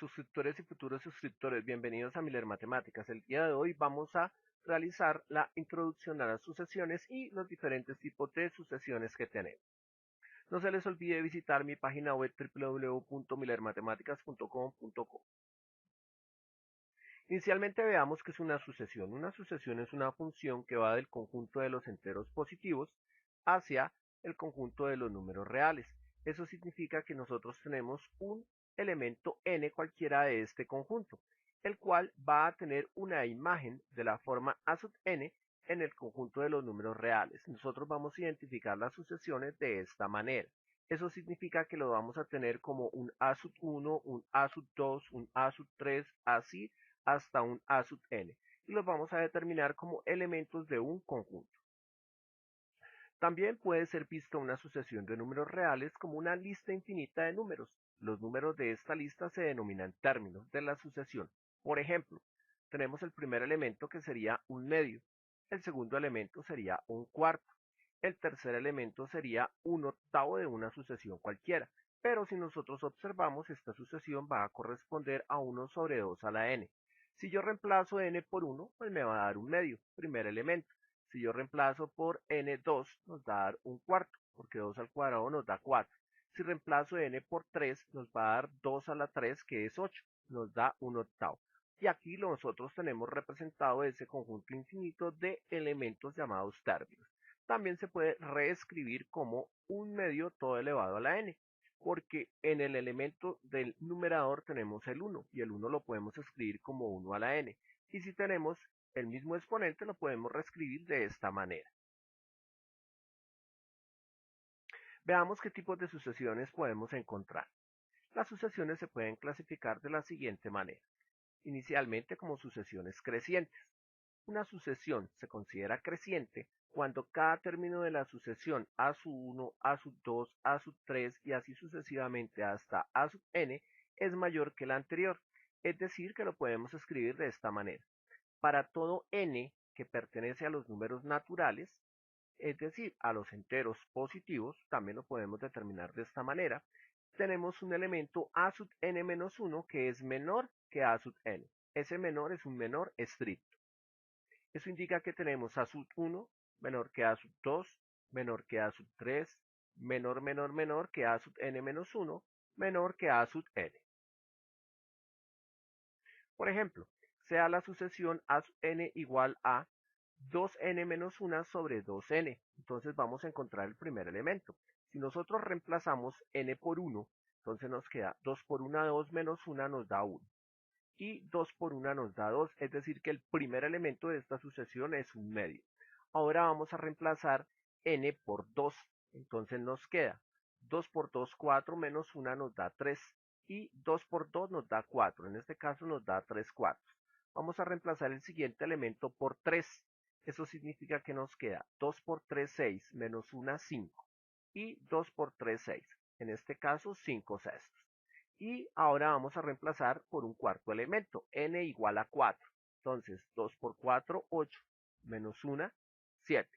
suscriptores y futuros suscriptores, bienvenidos a Miller Matemáticas. El día de hoy vamos a realizar la introducción a las sucesiones y los diferentes tipos de sucesiones que tenemos. No se les olvide visitar mi página web www.millermatematics.com.co. Inicialmente veamos qué es una sucesión. Una sucesión es una función que va del conjunto de los enteros positivos hacia el conjunto de los números reales. Eso significa que nosotros tenemos un elemento n cualquiera de este conjunto, el cual va a tener una imagen de la forma a sub n en el conjunto de los números reales. Nosotros vamos a identificar las sucesiones de esta manera. Eso significa que lo vamos a tener como un a sub 1, un a sub 2, un a sub 3, así hasta un a sub n, y los vamos a determinar como elementos de un conjunto. También puede ser visto una sucesión de números reales como una lista infinita de números. Los números de esta lista se denominan términos de la sucesión. Por ejemplo, tenemos el primer elemento que sería un medio, el segundo elemento sería un cuarto, el tercer elemento sería un octavo de una sucesión cualquiera, pero si nosotros observamos, esta sucesión va a corresponder a 1 sobre 2 a la n. Si yo reemplazo n por 1, pues me va a dar un medio, primer elemento. Si yo reemplazo por n2, nos va a dar un cuarto, porque 2 al cuadrado nos da 4. Si reemplazo n por 3, nos va a dar 2 a la 3, que es 8, nos da un octavo. Y aquí nosotros tenemos representado ese conjunto infinito de elementos llamados términos. También se puede reescribir como un medio todo elevado a la n, porque en el elemento del numerador tenemos el 1, y el 1 lo podemos escribir como 1 a la n. Y si tenemos el mismo exponente, lo podemos reescribir de esta manera. Veamos qué tipos de sucesiones podemos encontrar. Las sucesiones se pueden clasificar de la siguiente manera. Inicialmente como sucesiones crecientes. Una sucesión se considera creciente cuando cada término de la sucesión a sub 1, a sub 2, a sub 3 y así sucesivamente hasta a sub n es mayor que el anterior. Es decir, que lo podemos escribir de esta manera. Para todo n que pertenece a los números naturales, es decir, a los enteros positivos, también lo podemos determinar de esta manera, tenemos un elemento a sub n menos 1 que es menor que a sub n. Ese menor es un menor estricto. Eso indica que tenemos a sub 1 menor que a sub 2, menor que a sub 3, menor que a sub n menos 1, menor que a sub n. Por ejemplo, sea la sucesión a sub n igual a 2n menos 1 sobre 2n. Entonces vamos a encontrar el primer elemento. Si nosotros reemplazamos n por 1, entonces nos queda 2 por 1, 2 menos 1 nos da 1. Y 2 por 1 nos da 2, es decir que el primer elemento de esta sucesión es un medio. Ahora vamos a reemplazar n por 2, entonces nos queda 2 por 2, 4 menos 1 nos da 3 y 2 por 2 nos da 4, en este caso nos da 3 cuartos. Vamos a reemplazar el siguiente elemento por 3, eso significa que nos queda 2 por 3, 6 menos 1, 5 y 2 por 3, 6, en este caso 5 sextos. Y ahora vamos a reemplazar por un cuarto elemento, n igual a 4. Entonces, 2 por 4, 8, menos 1, 7.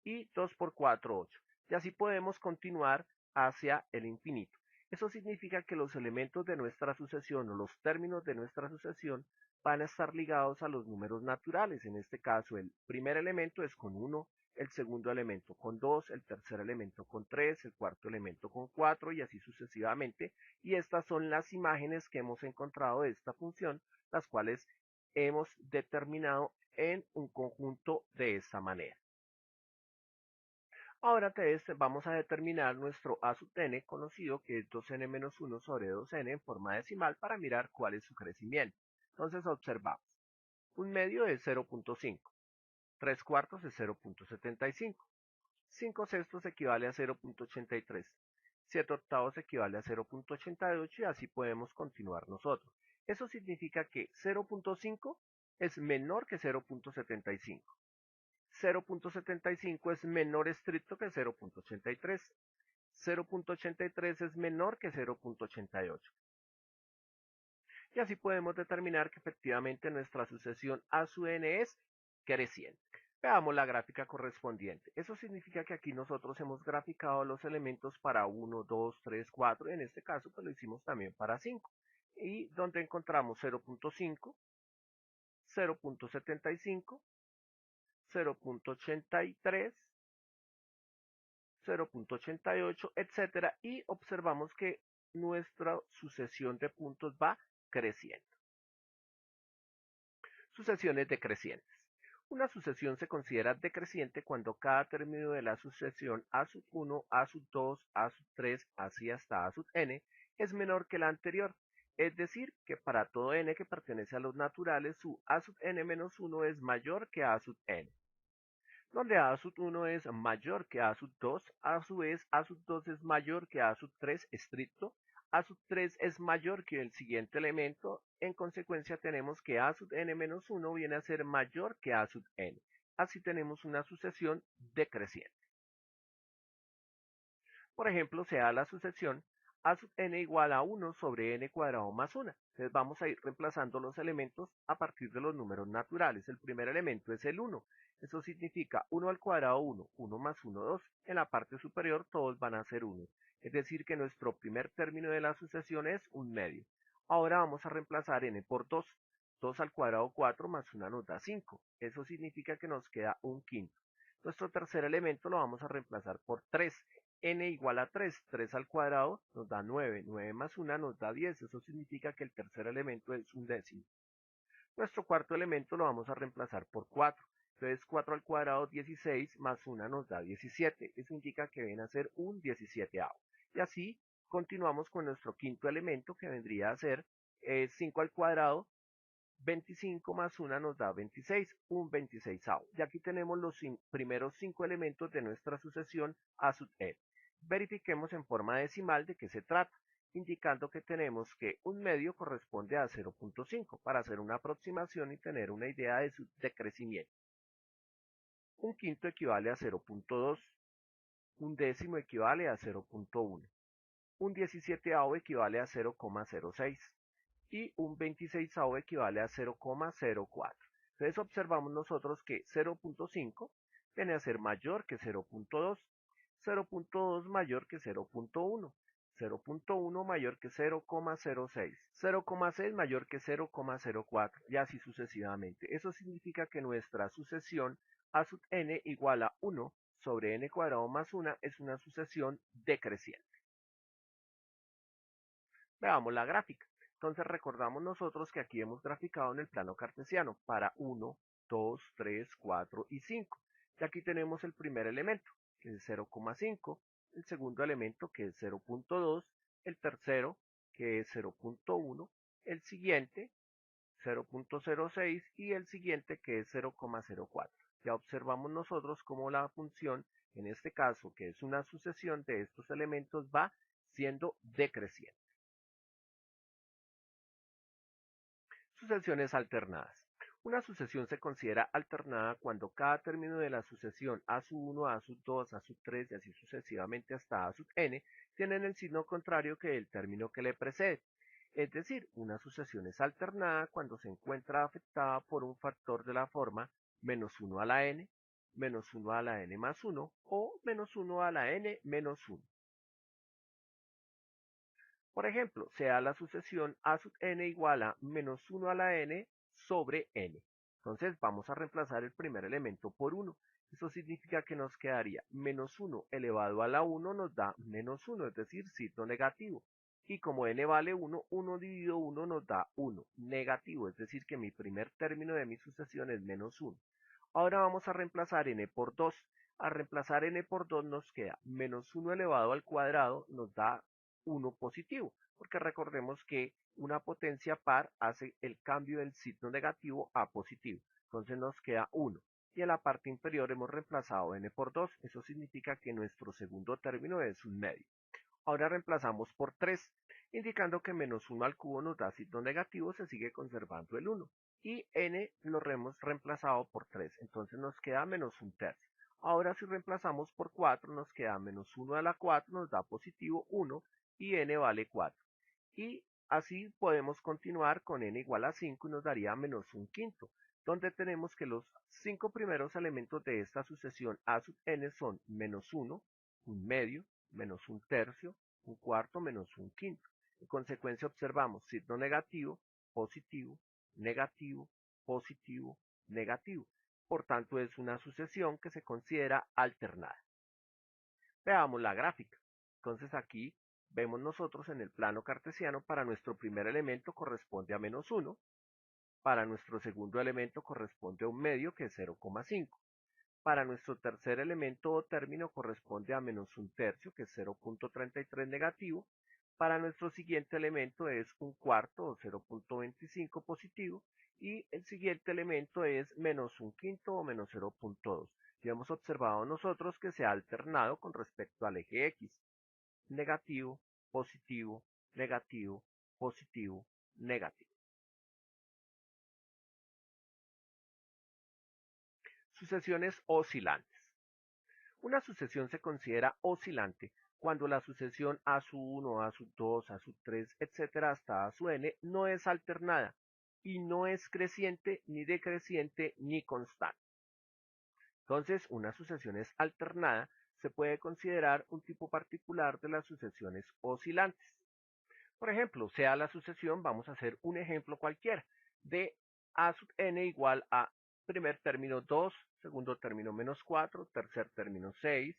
Y 2 por 4, 8. Y así podemos continuar hacia el infinito. Eso significa que los elementos de nuestra sucesión o los términos de nuestra sucesión van a estar ligados a los números naturales. En este caso, el primer elemento es con 1, el segundo elemento con 2, el tercer elemento con 3, el cuarto elemento con 4 y así sucesivamente. Y estas son las imágenes que hemos encontrado de esta función, las cuales hemos determinado en un conjunto de esta manera. Ahora vamos a determinar nuestro a sub n conocido que es 2n menos 1 sobre 2n en forma decimal para mirar cuál es su crecimiento. Entonces observamos. Un medio es 0.5, 3 cuartos es 0.75, 5 sextos equivale a 0.83, 7 octavos equivale a 0.88 y así podemos continuar nosotros. Eso significa que 0.5 es menor que 0.75. 0.75 es menor estricto que 0.83. 0.83 es menor que 0.88. Y así podemos determinar que efectivamente nuestra sucesión a sub n es creciente. Veamos la gráfica correspondiente. Eso significa que aquí nosotros hemos graficado los elementos para 1, 2, 3, 4, y en este caso pues lo hicimos también para 5. y donde encontramos 0.5, 0.75, 0.83, 0.88, etcétera, y observamos que nuestra sucesión de puntos va creciendo. Sucesiones decrecientes. Una sucesión se considera decreciente cuando cada término de la sucesión A sub 1, A sub 2, A sub 3, así hasta A sub n, es menor que la anterior. Es decir, que para todo n que pertenece a los naturales, su A sub n menos 1 es mayor que A sub n. Donde A sub 1 es mayor que A sub 2, a su vez A sub 2 es mayor que A sub 3 estricto, A sub 3 es mayor que el siguiente elemento, en consecuencia tenemos que A sub n menos 1 viene a ser mayor que A sub n. Así tenemos una sucesión decreciente. Por ejemplo, se da la sucesión A sub n igual a 1 sobre n cuadrado más 1. Entonces vamos a ir reemplazando los elementos a partir de los números naturales. El primer elemento es el 1. Eso significa 1 al cuadrado 1, 1 más 1, 2. En la parte superior todos van a ser 1. Es decir que nuestro primer término de la sucesión es un medio. Ahora vamos a reemplazar n por 2. 2 al cuadrado 4 más 1 nos da 5. Eso significa que nos queda un quinto. Nuestro tercer elemento lo vamos a reemplazar por 3. N igual a 3, 3 al cuadrado nos da 9, 9 más 1 nos da 10, eso significa que el tercer elemento es un décimo. Nuestro cuarto elemento lo vamos a reemplazar por 4, entonces 4 al cuadrado 16 más 1 nos da 17, eso indica que viene a ser un 17avo. Y así continuamos con nuestro quinto elemento que vendría a ser 5 al cuadrado 25 más 1 nos da 26, un 26avo. Y aquí tenemos los primeros 5 elementos de nuestra sucesión A sub n. Verifiquemos en forma decimal de qué se trata, indicando que tenemos que un medio corresponde a 0.5 para hacer una aproximación y tener una idea de su decrecimiento. Un quinto equivale a 0.2, un décimo equivale a 0.1, un 17avo equivale a 0,06 y un 26avo equivale a 0,04. Entonces observamos nosotros que 0.5 viene a ser mayor que 0.2, 0.2 mayor que 0.1, 0.1 mayor que 0,06, 0,6 mayor que 0,04 y así sucesivamente. Eso significa que nuestra sucesión A sub n igual a 1 sobre n cuadrado más 1 es una sucesión decreciente. Veamos la gráfica. Entonces recordamos nosotros que aquí hemos graficado en el plano cartesiano para 1, 2, 3, 4 y 5. Y aquí tenemos el primer elemento, que es 0,5, el segundo elemento, que es 0.2, el tercero, que es 0.1, el siguiente, 0.06 y el siguiente, que es 0,04. Ya observamos nosotros cómo la función, en este caso, que es una sucesión de estos elementos, va siendo decreciente. Sucesiones alternadas. Una sucesión se considera alternada cuando cada término de la sucesión A sub 1, A sub 2, A sub 3 y así sucesivamente hasta A sub n tienen el signo contrario que el término que le precede. Es decir, una sucesión es alternada cuando se encuentra afectada por un factor de la forma menos 1 a la n, menos 1 a la n más 1 o menos 1 a la n menos 1. Por ejemplo, se da la sucesión A sub n igual a menos 1 a la n sobre n. Entonces vamos a reemplazar el primer elemento por 1. Eso significa que nos quedaría menos 1 elevado a la 1 nos da menos 1, es decir, signo negativo. Y como n vale 1, 1 dividido 1 nos da 1, negativo, es decir, que mi primer término de mi sucesión es menos 1. Ahora vamos a reemplazar n por 2. A reemplazar n por 2 nos queda menos 1 elevado al cuadrado nos da 1 positivo, porque recordemos que una potencia par hace el cambio del signo negativo a positivo. Entonces nos queda 1. Y en la parte inferior hemos reemplazado n por 2. Eso significa que nuestro segundo término es un medio. Ahora reemplazamos por 3, indicando que menos 1 al cubo nos da signo negativo, se sigue conservando el 1. Y n lo hemos reemplazado por 3, entonces nos queda menos un tercio. Ahora si reemplazamos por 4 nos queda menos 1 a la 4, nos da positivo 1 y n vale 4. Y así podemos continuar con n igual a 5 y nos daría menos un quinto, donde tenemos que los 5 primeros elementos de esta sucesión A sub n son menos 1, un medio, menos un tercio, un cuarto, menos un quinto. En consecuencia observamos signo negativo, positivo, negativo, positivo, negativo. Por tanto, es una sucesión que se considera alternada. Veamos la gráfica. Entonces aquí vemos nosotros en el plano cartesiano para nuestro primer elemento corresponde a -1, para nuestro segundo elemento corresponde a un medio que es 0,5. Para nuestro tercer elemento o término corresponde a -1/3 que es 0,33 negativo. Para nuestro siguiente elemento es 1/4 o 0,25 positivo. Y el siguiente elemento es -1/5 o -0,2. Y hemos observado nosotros que se ha alternado con respecto al eje X. Negativo, positivo, negativo, positivo, negativo. Sucesiones oscilantes. Una sucesión se considera oscilante cuando la sucesión A sub 1, A sub 2, A sub 3, etc. hasta A sub n no es alternada y no es creciente, ni decreciente, ni constante. Entonces, una sucesión es alternada, se puede considerar un tipo particular de las sucesiones oscilantes. Por ejemplo, sea la sucesión, vamos a hacer un ejemplo cualquiera, de A sub n igual a primer término 2, segundo término -4, tercer término 6,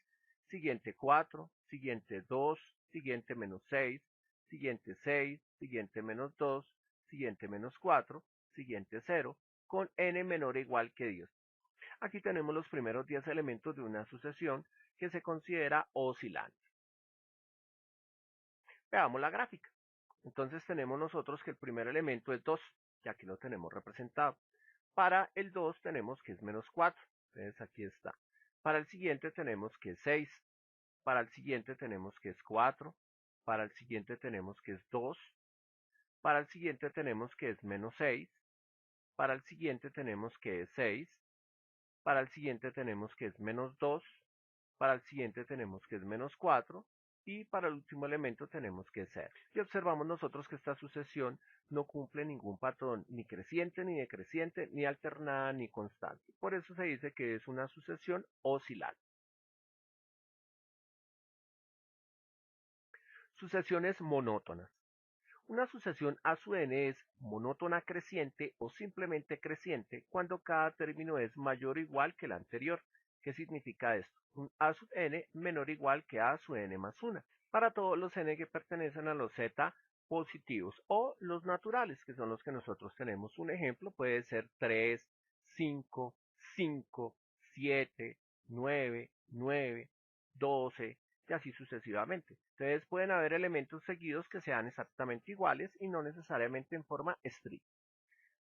siguiente 4, siguiente 2, siguiente -6, siguiente 6, siguiente -2, siguiente -4, siguiente 0, con n menor o igual que 10. Aquí tenemos los primeros 10 elementos de una sucesión que se considera oscilante. Veamos la gráfica. Entonces tenemos nosotros que el primer elemento es 2, y aquí lo tenemos representado. Para el 2 tenemos que es -4, entonces aquí está. Para el siguiente tenemos que es 6, para el siguiente tenemos que es 4, para el siguiente tenemos que es 2, para el siguiente tenemos que es -6, para el siguiente tenemos que es 6, para el siguiente tenemos que es -2, para el siguiente tenemos que es -4 y para el último elemento tenemos que es 0. Y observamos nosotros que esta sucesión no cumple ningún patrón ni creciente, ni decreciente, ni alternada, ni constante. Por eso se dice que es una sucesión oscilante. Sucesiones monótonas. Una sucesión A sub n es monótona creciente o simplemente creciente cuando cada término es mayor o igual que el anterior. ¿Qué significa esto? Un A sub n menor o igual que A sub n más 1. Para todos los n que pertenecen a los z positivos o los naturales, que son los que nosotros tenemos. Un ejemplo puede ser 3, 5, 5, 7, 9, 9, 12, y así sucesivamente. Entonces pueden haber elementos seguidos que sean exactamente iguales y no necesariamente en forma estricta.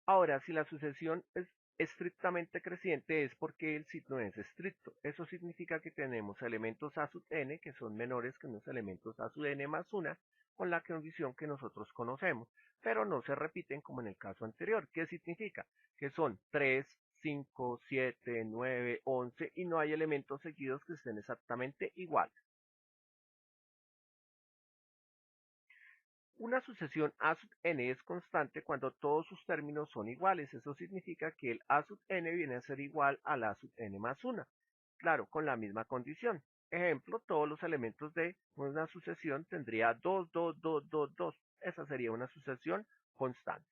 Ahora, si la sucesión es estrictamente creciente es porque el signo es estricto. Eso significa que tenemos elementos A sub n que son menores que unos elementos A sub n más 1 con la condición que nosotros conocemos, pero no se repiten como en el caso anterior. ¿Qué significa? Que son 3, 5, 7, 9, 11 y no hay elementos seguidos que estén exactamente iguales. Una sucesión A sub n es constante cuando todos sus términos son iguales. Eso significa que el A sub n viene a ser igual al A sub n más 1. Claro, con la misma condición. Ejemplo, todos los elementos de una sucesión tendría 2, 2, 2, 2, 2. Esa sería una sucesión constante.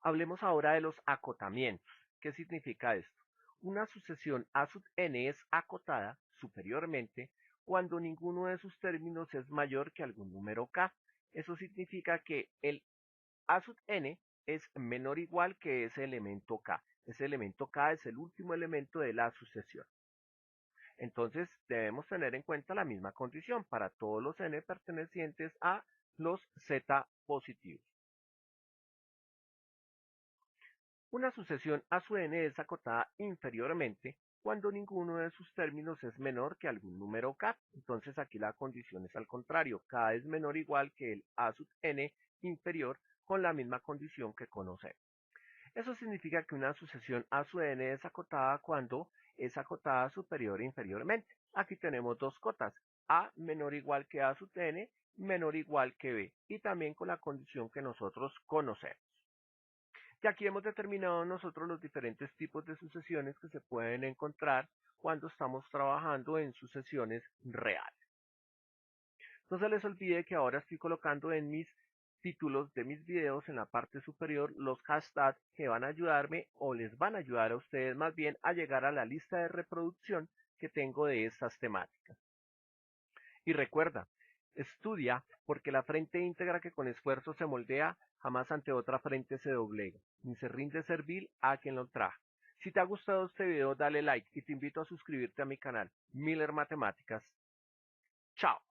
Hablemos ahora de los acotamientos. ¿Qué significa esto? Una sucesión A sub n es acotada superiormente cuando ninguno de sus términos es mayor que algún número k. Eso significa que el A sub n es menor o igual que ese elemento k. Ese elemento k es el último elemento de la sucesión. Entonces debemos tener en cuenta la misma condición para todos los n pertenecientes a los z positivos. Una sucesión A sub n es acotada inferiormente cuando ninguno de sus términos es menor que algún número k. Entonces aquí la condición es al contrario, k es menor o igual que el A sub n inferior con la misma condición que conocemos. Eso significa que una sucesión A sub n es acotada cuando es acotada superior e inferiormente. Aquí tenemos dos cotas, A menor o igual que A sub n, menor o igual que B, y también con la condición que nosotros conocemos. Y aquí hemos determinado nosotros los diferentes tipos de sucesiones que se pueden encontrar cuando estamos trabajando en sucesiones reales. No se les olvide que ahora estoy colocando en mis títulos de mis videos en la parte superior los hashtags que van a ayudarme o les van a ayudar a ustedes más bien a llegar a la lista de reproducción que tengo de estas temáticas. Y recuerda, estudia porque la frente íntegra que con esfuerzo se moldea jamás ante otra frente se doblega, ni se rinde servil a quien lo traja. Si te ha gustado este video dale like y te invito a suscribirte a mi canal Miller Matemáticas. Chao.